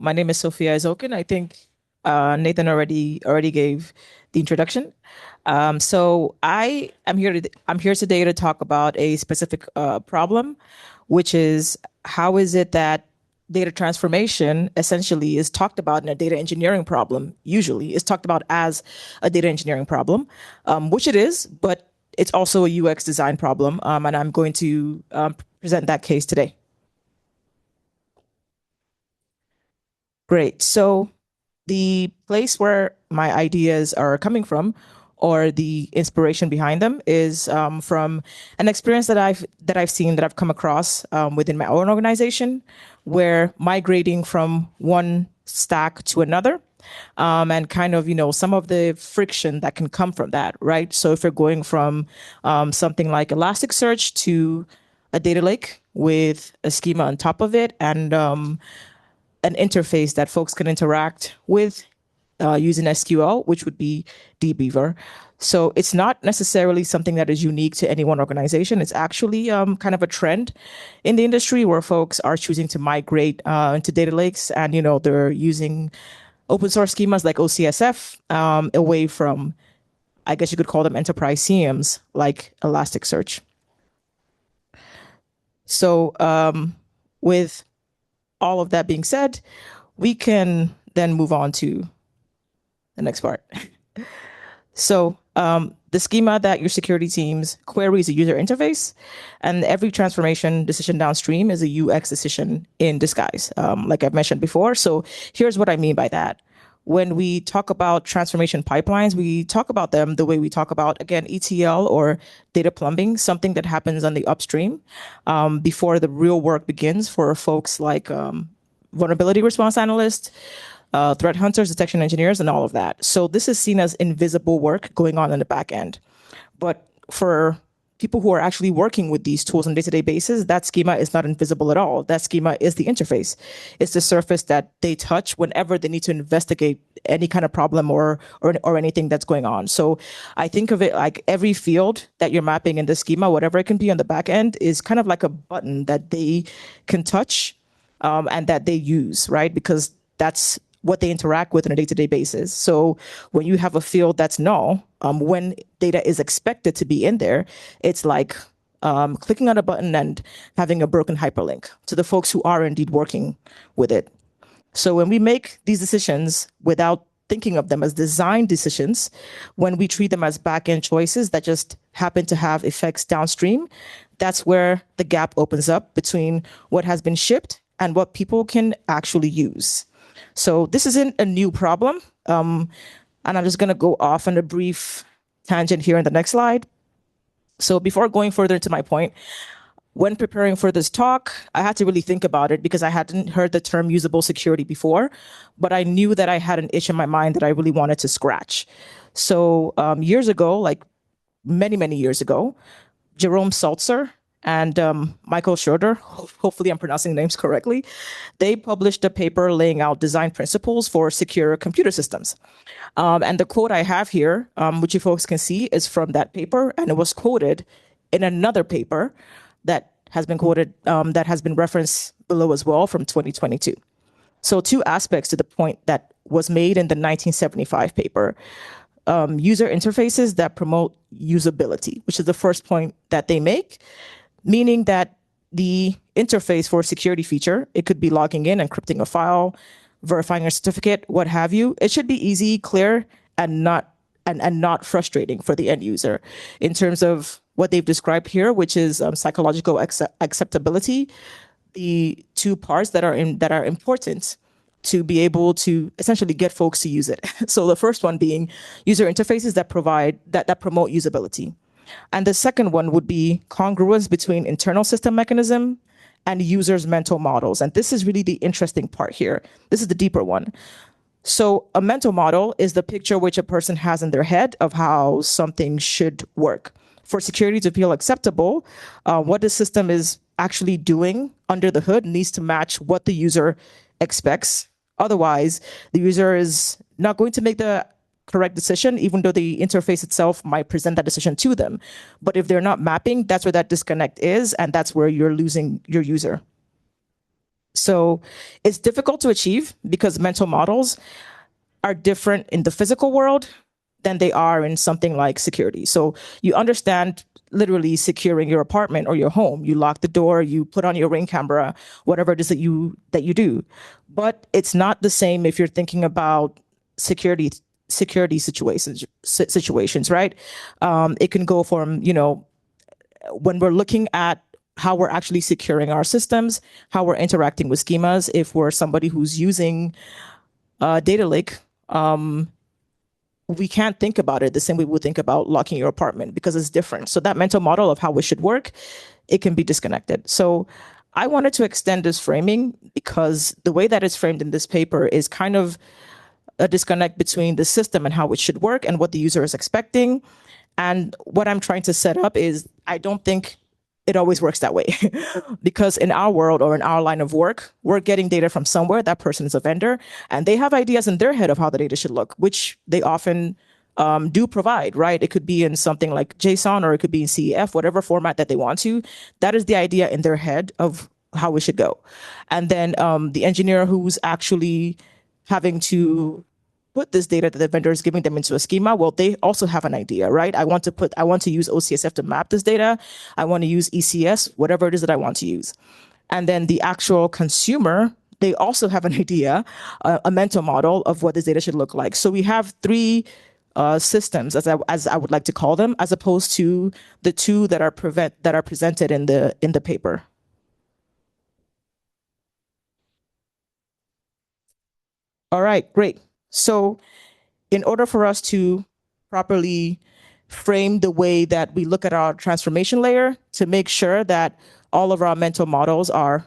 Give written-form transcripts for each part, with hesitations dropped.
My name is Sophia Izokun. I think Nathan already gave the introduction. So I'm here today to talk about a specific problem, which is how is it that data transformation essentially is talked about in a data engineering problem. Usually, is talked about as a data engineering problem, which it is, but it's also a UX design problem, and I'm going to present that case today. Great. So the place where my ideas are coming from or the inspiration behind them is from an experience that I've come across within my own organization, where migrating from one stack to another, and kind of some of the friction that can come from that, right? So if you're going from something like Elasticsearch to a data lake with a schema on top of it, and an interface that folks can interact with using SQL, which would be dbeaver. So it's not necessarily something that is unique to any one organization. It's actually kind of a trend in the industry where folks are choosing to migrate into data lakes, and they're using open source schemas like OCSF away from, I guess you could call them enterprise CMs like Elasticsearch. So with all of that being said, we can then move on to the next part. So the schema that your security teams queries a user interface, and every transformation decision downstream is a UX decision in disguise, like I've mentioned before. So here's what I mean by that. When we talk about transformation pipelines, we talk about them the way we talk about, again, ETL or data plumbing, something that happens on the upstream before the real work begins for folks like vulnerability response analysts, threat hunters, detection engineers, and all of that. So this is seen as invisible work going on in the back end. But for people who are actually working with these tools on a day-to-day basis, that schema is not invisible at all. That schema is the interface. It's the surface that they touch whenever they need to investigate any kind of problem or anything that's going on. So I think of it like every field that you're mapping in the schema, whatever it can be on the back end, is kind of like a button that they can touch and that they use, right? Because that's what they interact with on a day-to-day basis. So when you have a field that's null, when data is expected to be in there, it's like clicking on a button and having a broken hyperlink to the folks who are indeed working with it. So when we make these decisions without thinking of them as design decisions, when we treat them as back-end choices that just happen to have effects downstream, that's where the gap opens up between what has been shipped and what people can actually use. So this isn't a new problem. And I'm just going to go off on a brief tangent here in the next slide. So before going further into my point, when preparing for this talk, I had to really think about it because I hadn't heard the term usable security before, but I knew that I had an itch in my mind that I really wanted to scratch. So years ago, like many years ago, Jerome Saltzer and Michael Schroeder, hopefully I'm pronouncing names correctly, they published a paper laying out design principles for secure computer systems. And the quote I have here, which you folks can see, is from that paper, and it was quoted in another paper that has been quoted, that has been referenced below as well from 2022. So two aspects to the point that was made in the 1975 paper. User interfaces that promote usability, which is the first point that they make, meaning that the interface for a security feature, it could be logging in, encrypting a file, verifying a certificate, what have you. It should be easy, clear, and not frustrating for the end user in terms of what they've described here, which is psychological acceptability, the two parts that are important to be able to essentially get folks to use it. So the first one being user interfaces that promote usability. And the second one would be congruence between internal system mechanism and users' mental models. And this is really the interesting part here. This is the deeper one. So a mental model is the picture which a person has in their head of how something should work. For security to feel acceptable, what the system is actually doing under the hood needs to match what the user expects. Otherwise, the user is not going to make the correct decision, even though the interface itself might present that decision to them. But if they're not mapping, that's where that disconnect is, and that's where you're losing your user. So it's difficult to achieve because mental models are different in the physical world than they are in something like security. So you understand literally securing your apartment or your home. You lock the door, you put on your Ring camera, whatever it is that you do. But it's not the same if you're thinking about security situations, right? It can go from, when we're looking at how we're actually securing our systems, how we're interacting with schemas. If we're somebody who's using data lake, we can't think about it the same way we would think about locking your apartment because it's different. So that mental model of how it should work, it can be disconnected. So I wanted to extend this framing because the way that it's framed in this paper is kind of a disconnect between the system and how it should work and what the user is expecting. And what I'm trying to set up is I don't think it always works that way because in our world or in our line of work, we're getting data from somewhere. That person is a vendor and they have ideas in their head of how the data should look, which they often do provide, right? It could be in something like JSON or it could be in CEF, whatever format that they want to. That is the idea in their head of how it should go. And then the engineer who's actually having to put this data that the vendor is giving them into a schema, well, they also have an idea, right? I want to use OCSF to map this data. I want to use ECS, whatever it is that I want to use. And then the actual consumer, they also have an idea, a mental model of what this data should look like. So we have three systems, as I would like to call them, as opposed to the two that are presented in the paper. All right, great. So in order for us to properly frame the way that we look at our transformation layer to make sure that all of our mental models are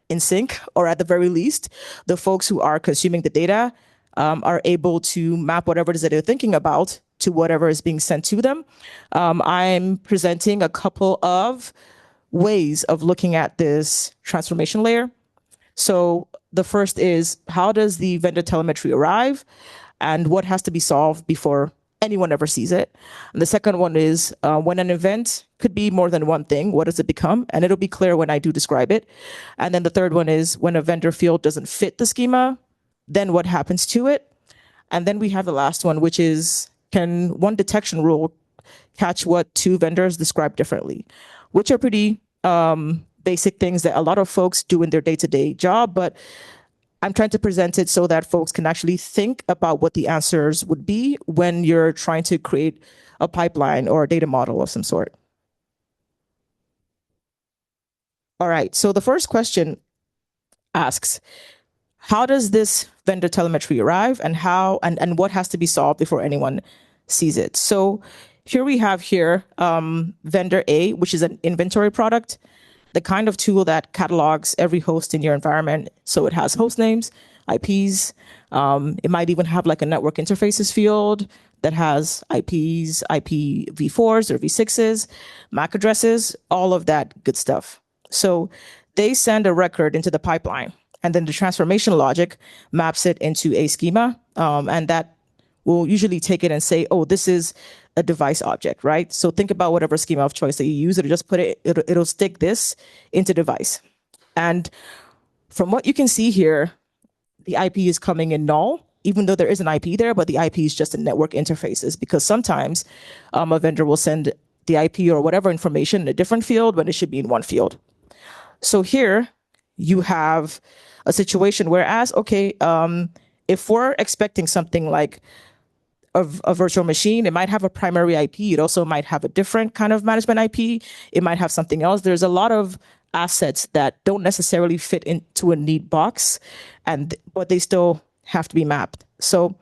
in sync, or at the very least, the folks who are consuming the data are able to map whatever it is that they're thinking about to whatever is being sent to them. I'm presenting a couple of ways of looking at this transformation layer. So the first is, how does the vendor telemetry arrive and what has to be solved before anyone ever sees it? And the second one is, when an event could be more than one thing, what does it become? And it'll be clear when I do describe it. And then the third one is, when a vendor field doesn't fit the schema, then what happens to it? And then we have the last one, which is, can one detection rule catch what two vendors describe differently? Which are pretty basic things that a lot of folks do in their day-to-day job, but I'm trying to present it so that folks can actually think about what the answers would be when you're trying to create a pipeline or a data model of some sort. All right, so the first question asks, how does this vendor telemetry arrive and what has to be solved before anyone sees it? So here we have vendor A, which is an inventory product, the kind of tool that catalogs every host in your environment. So it has host names, IPs. It might even have like a network interfaces field that has IPs, IPv4s or v6s, MAC addresses, all of that good stuff. So they send a record into the pipeline, and then the transformation logic maps it into a schema, and that will usually take it and say, oh, this is a device object, right? So think about whatever schema of choice that you use. It'll stick this into device. And from what you can see here, the IP is coming in null, even though there is an IP there, but the IP is just in network interfaces, because sometimes a vendor will send the IP or whatever information in a different field when it should be in one field. So here you have a situation whereas, okay, if we're expecting something like a virtual machine, it might have a primary IP. It also might have a different kind of management IP. It might have something else. There's a lot of assets that don't necessarily fit into a neat box, but they still have to be mapped. So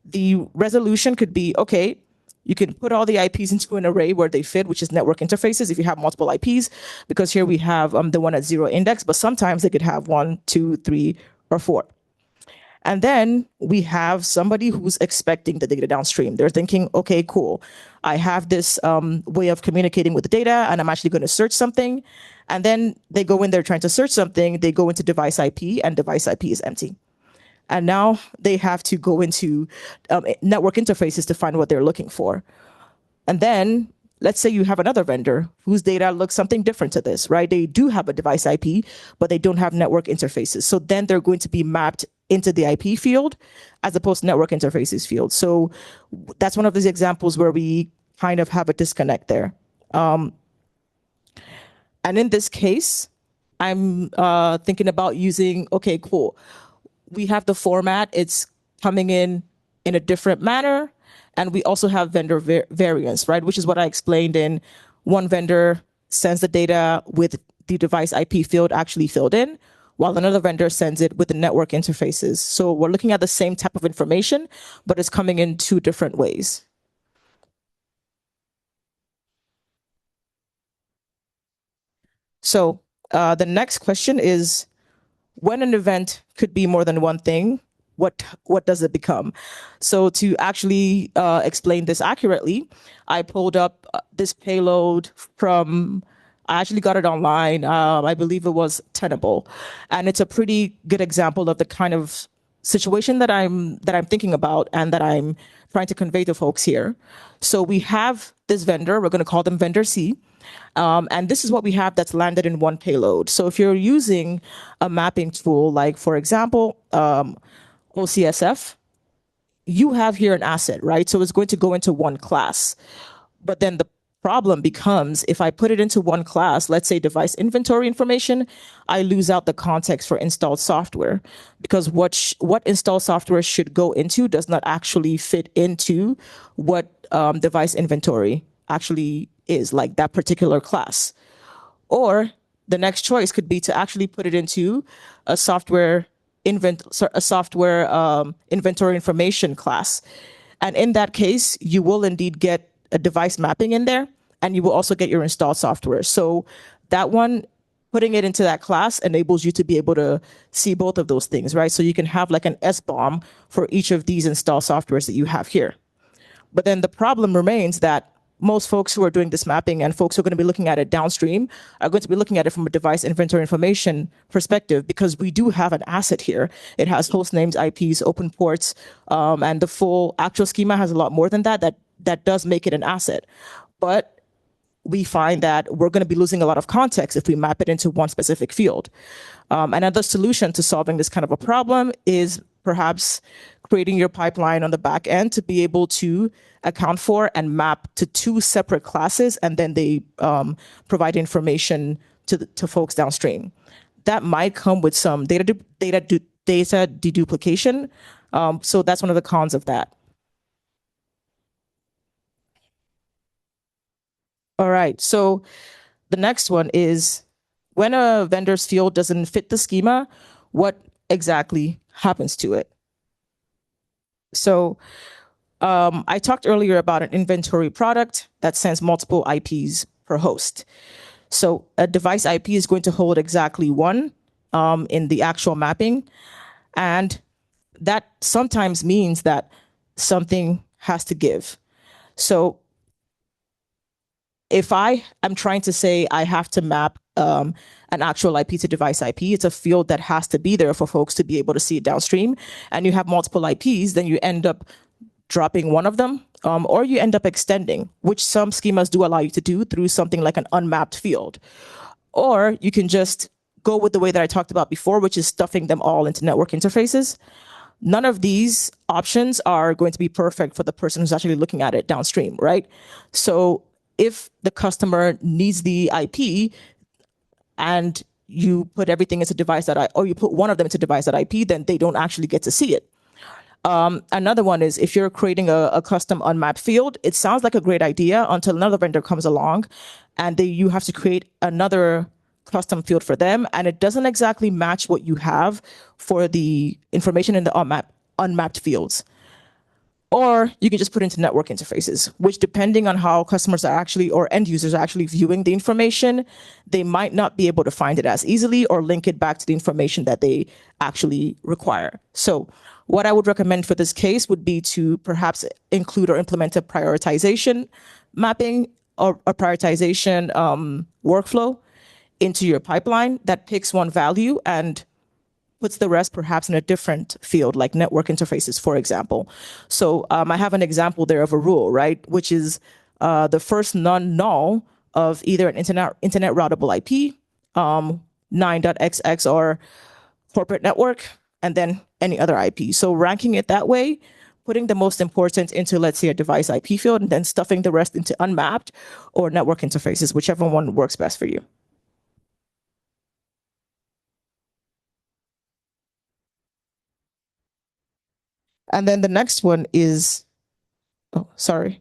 the resolution could be, okay, you can put all the IPs into an array where they fit, which is network interfaces if you have multiple IPs, because here we have the one at 0 index, but sometimes they could have 1, 2, 3, or 4. And then we have somebody who's expecting the data downstream. They're thinking, okay, cool. I have this way of communicating with the data, and I'm actually going to search something. And then they go in there trying to search something. They go into device IP, and device IP is empty. And now they have to go into network interfaces to find what they're looking for. And then let's say you have another vendor whose data looks something different to this, right? They do have a device IP, but they don't have network interfaces. So then they're going to be mapped into the IP field as opposed to network interfaces field. So that's one of these examples where we kind of have a disconnect there. And in this case, I'm thinking about using, okay, cool. We have the format, it's coming in a different manner. And we also have vendor variance, right? Which is what I explained in one vendor sends the data with the device IP field actually filled in, while another vendor sends it with the network interfaces. So we're looking at the same type of information, but it's coming in two different ways. So the next question is, when an event could be more than one thing, what does it become? So to actually explain this accurately, I pulled up this payload from, I actually got it online. I believe it was Tenable, and it's a pretty good example of the kind of situation that I'm thinking about and that I'm trying to convey to folks here. So we have this vendor. We're going to call them vendor C. And this is what we have that's landed in one payload. So if you're using a mapping tool, like for example, OCSF, you have here an asset, right? So it's going to go into one class. But then the problem becomes if I put it into one class, let's say device inventory information, I lose out the context for installed software because what installed software should go into does not actually fit into what device inventory actually is, like that particular class. Or the next choice could be to actually put it into a software inventory information class. And in that case, you will indeed get a device mapping in there, and you will also get your installed software. So that one, putting it into that class enables you to be able to see both of those things, right? So you can have like an SBOM for each of these installed softwares that you have here. But then the problem remains that most folks who are doing this mapping and folks who are going to be looking at it downstream are going to be looking at it from a device inventory information perspective because we do have an asset here. It has host names, IPs, open ports, and the full actual schema has a lot more than that. That does make it an asset. But we find that we're going to be losing a lot of context if we map it into one specific field. Another solution to solving this kind of a problem is perhaps creating your pipeline on the back end to be able to account for and map to two separate classes, and then they provide information to folks downstream. That might come with some data deduplication. So that's one of the cons of that. All right. So the next one is when a vendor's field doesn't fit the schema, what exactly happens to it? So I talked earlier about an inventory product that sends multiple IPs per host. So a device IP is going to hold exactly one in the actual mapping. And that sometimes means that something has to give. So if I am trying to say I have to map an actual IP to device IP, it's a field that has to be there for folks to be able to see it downstream. And you have multiple IPs, then you end up dropping one of them, or you end up extending, which some schemas do allow you to do through something like an unmapped field. Or you can just go with the way that I talked about before, which is stuffing them all into network interfaces. None of these options are going to be perfect for the person who's actually looking at it downstream, right? So if the customer needs the IP and you put everything into or you put one of them into device.ip, then they don't actually get to see it. Another one is if you're creating a custom unmapped field, it sounds like a great idea until another vendor comes along and you have to create another custom field for them. And it doesn't exactly match what you have for the information in the unmapped fields. Or you can just put into network interfaces, which depending on how customers are actually, or end users are actually viewing the information, they might not be able to find it as easily or link it back to the information that they actually require. So what I would recommend for this case would be to perhaps include or implement a prioritization mapping or a prioritization workflow into your pipeline that picks one value and puts the rest perhaps in a different field, like network interfaces, for example. So I have an example there of a rule, right? Which is the first non-null of either an internet routable IP, 9.xx or corporate network, and then any other IP. So ranking it that way, putting the most important into, let's say, a device IP field, and then stuffing the rest into unmapped or network interfaces, whichever one works best for you. And then the next one is, oh, sorry.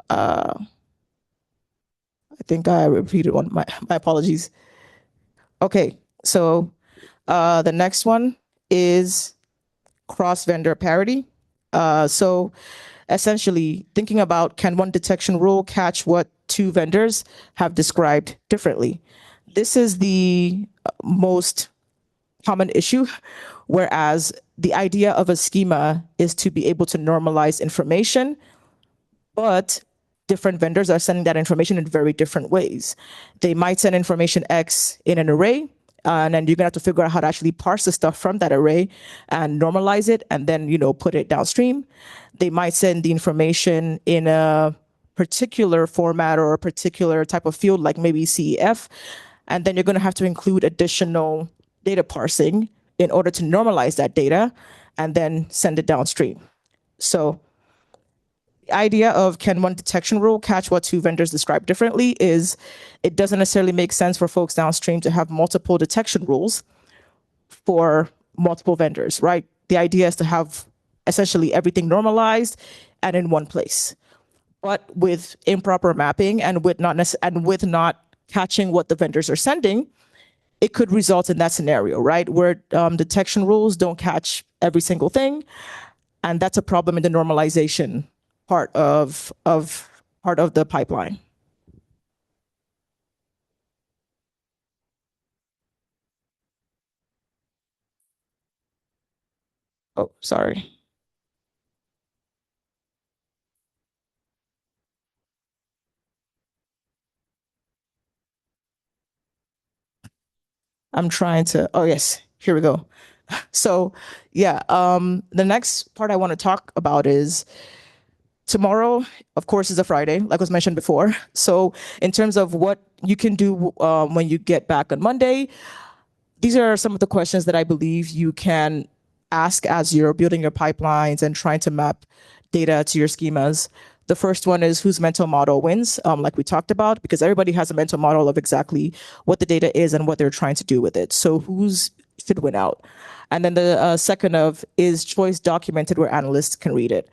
I think I repeated one. My apologies. Okay, so the next one is cross vendor parity. So essentially thinking about, can one detection rule catch what two vendors have described differently? This is the most common issue, whereas the idea of a schema is to be able to normalize information, but different vendors are sending that information in very different ways. They might send information X in an array, and then you're gonna have to figure out how to actually parse the stuff from that array and normalize it, and then put it downstream. They might send the information in a particular format or a particular type of field, like maybe CEF, and then you're gonna have to include additional data parsing in order to normalize that data and then send it downstream. So the idea of, can one detection rule catch what two vendors describe differently, is it doesn't necessarily make sense for folks downstream to have multiple detection rules for multiple vendors, right? The idea is to have essentially everything normalized and in one place. But with improper mapping and with not catching what the vendors are sending, it could result in that scenario, right? Where detection rules don't catch every single thing. And that's a problem in the normalization part of the pipeline. Oh, sorry. I'm trying to, oh yes, here we go. So yeah, the next part I want to talk about is, tomorrow, of course, is a Friday, like was mentioned before. So in terms of what you can do when you get back on Monday, these are some of the questions that I believe you can ask as you're building your pipelines and trying to map data to your schemas. The first one is, whose mental model wins, like we talked about, because everybody has a mental model of exactly what the data is and what they're trying to do with it. So who's should win out? And then the second of, is choice documented where analysts can read it?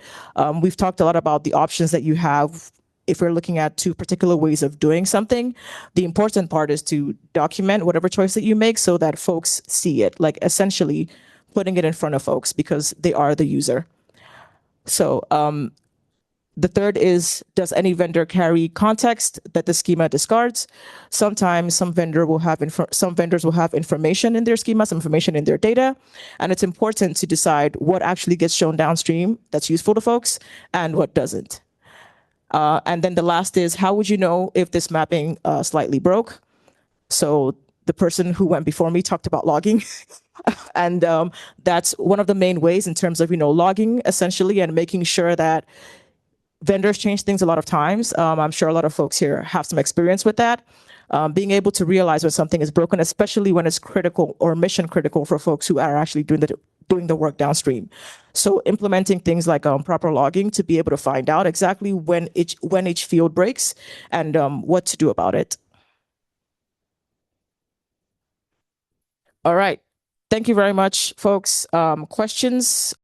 We've talked a lot about the options that you have if we're looking at two particular ways of doing something. The important part is to document whatever choice that you make so that folks see it, like essentially putting it in front of folks because they are the user. So the third is, does any vendor carry context that the schema discards? Sometimes some vendors will have information in their schema, some information in their data, and it's important to decide what actually gets shown downstream that's useful to folks and what doesn't. And then the last is, how would you know if this mapping slightly broke? So the person who went before me talked about logging. And that's one of the main ways in terms of, logging essentially and making sure that vendors change things a lot of times. I'm sure a lot of folks here have some experience with that. Being able to realize when something is broken, especially when it's critical or mission critical for folks who are actually doing the work downstream. So implementing things like proper logging to be able to find out exactly when each field breaks and what to do about it. All right. Thank you very much, folks. Questions?